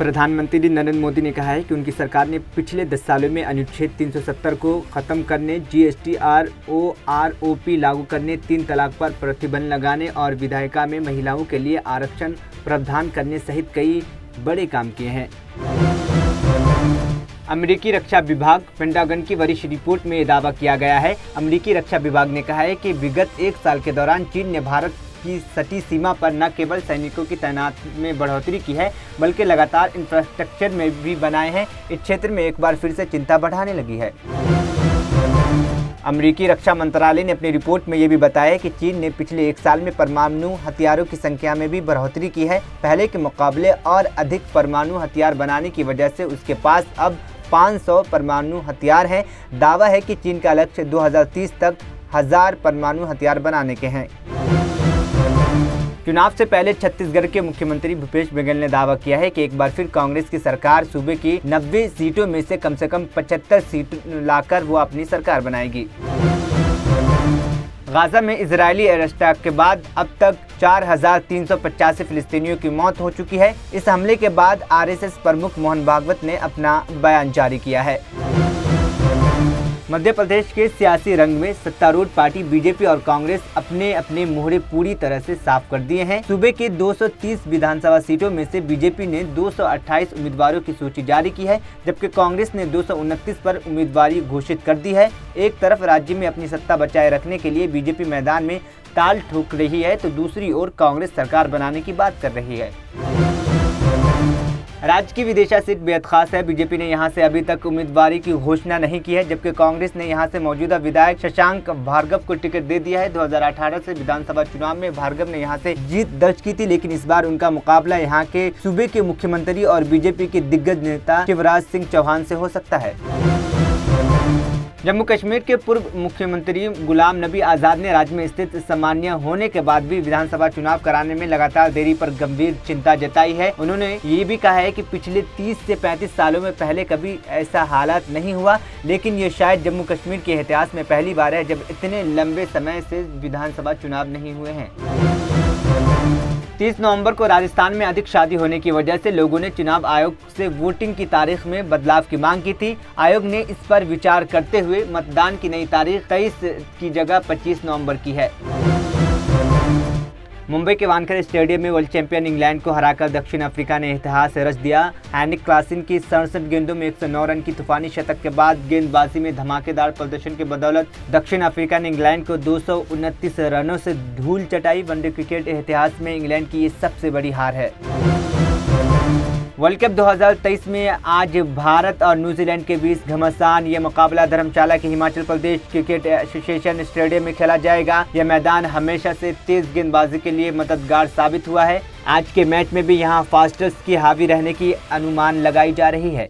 प्रधानमंत्री नरेंद्र मोदी ने कहा है कि उनकी सरकार ने पिछले 10 सालों में अनुच्छेद 370 को खत्म करने, जीएसटी आरओपी लागू करने, 3 तलाक पर प्रतिबंध लगाने और विधायिका में महिलाओं के लिए आरक्षण प्रावधान करने सहित कई बड़े काम किए हैं। अमेरिकी रक्षा विभाग पेंटागन की वरिष्ठ रिपोर्ट में दावा किया गया है। अमेरिकी रक्षा विभाग ने कहा है कि विगत 1 साल के दौरान चीन ने भारत की सटी सीमा पर न केवल सैनिकों की तैनाती में बढ़ोतरी की है, बल्कि लगातार इंफ्रास्ट्रक्चर में भी बनाए हैं। इस क्षेत्र में एक बार फिर से चिंता बढ़ाने लगी है। अमेरिकी रक्षा मंत्रालय ने अपनी रिपोर्ट में ये भी बताया कि चीन ने पिछले 1 साल में परमाणु हथियारों की संख्या में भी बढ़ोतरी की है। पहले के मुकाबले और अधिक परमाणु हथियार बनाने की वजह से उसके पास अब 500 परमाणु हथियार हैं। दावा है कि चीन का लक्ष्य 2030 तक 1000 परमाणु हथियार बनाने के हैं। चुनाव से पहले छत्तीसगढ़ के मुख्यमंत्री भूपेश बघेल ने दावा किया है कि एक बार फिर कांग्रेस की सरकार सूबे की 90 सीटों में से कम 75 सीट लाकर वो अपनी सरकार बनाएगी। गाजा में इजरायली एयर स्ट्राइक के बाद अब तक 4385 फिलिस्तीनियों की मौत हो चुकी है। इस हमले के बाद आरएसएस प्रमुख मोहन भागवत ने अपना बयान जारी किया है। मध्य प्रदेश के सियासी रंग में सत्तारूढ़ पार्टी बीजेपी और कांग्रेस अपने अपने मोहरे पूरी तरह से साफ कर दिए हैं। सूबे के 230 विधानसभा सीटों में से बीजेपी ने 228 उम्मीदवारों की सूची जारी की है, जबकि कांग्रेस ने 229 पर उम्मीदवारी घोषित कर दी है। एक तरफ राज्य में अपनी सत्ता बचाए रखने के लिए बीजेपी मैदान में ताल ठोक रही है, तो दूसरी ओर कांग्रेस सरकार बनाने की बात कर रही है। राज्य की विदिशा सीट बेहद खास है। बीजेपी ने यहां से अभी तक उम्मीदवारी की घोषणा नहीं की है, जबकि कांग्रेस ने यहां से मौजूदा विधायक शशांक भार्गव को टिकट दे दिया है। 2018 से विधानसभा चुनाव में भार्गव ने यहां से जीत दर्ज की थी, लेकिन इस बार उनका मुकाबला यहां के सूबे के मुख्यमंत्री और बीजेपी के दिग्गज नेता शिवराज सिंह चौहान से हो सकता है। जम्मू कश्मीर के पूर्व मुख्यमंत्री गुलाम नबी आज़ाद ने राज्य में स्थिति सामान्य होने के बाद भी विधानसभा चुनाव कराने में लगातार देरी पर गंभीर चिंता जताई है। उन्होंने ये भी कहा है कि पिछले 30 से 35 सालों में पहले कभी ऐसा हालात नहीं हुआ, लेकिन ये शायद जम्मू कश्मीर के इतिहास में पहली बार है जब इतने लंबे समय से विधानसभा चुनाव नहीं हुए हैं। 30 नवंबर को राजस्थान में अधिक शादी होने की वजह से लोगों ने चुनाव आयोग से वोटिंग की तारीख में बदलाव की मांग की थी। आयोग ने इस पर विचार करते हुए मतदान की नई तारीख 23 की जगह 25 नवंबर की है। मुंबई के वानखेड़े स्टेडियम में वर्ल्ड चैंपियन इंग्लैंड को हराकर दक्षिण अफ्रीका ने इतिहास रच दिया। हैनिक क्लासन की 67 गेंदों में 109 रन की तूफानी शतक के बाद गेंदबाजी में धमाकेदार प्रदर्शन के बदौलत दक्षिण अफ्रीका ने इंग्लैंड को 229 रनों से धूल चटाई। वनडे क्रिकेट इतिहास में इंग्लैंड की ये सबसे बड़ी हार है। वर्ल्ड कप 2023 में आज भारत और न्यूजीलैंड के बीच घमासान। ये मुकाबला धर्मशाला के Himachal Pradesh cricket association stadium में खेला जाएगा। यह मैदान हमेशा से तेज गेंदबाजी के लिए मददगार साबित हुआ है। आज के मैच में भी यहां फास्टर्स की हावी रहने की अनुमान लगाई जा रही है।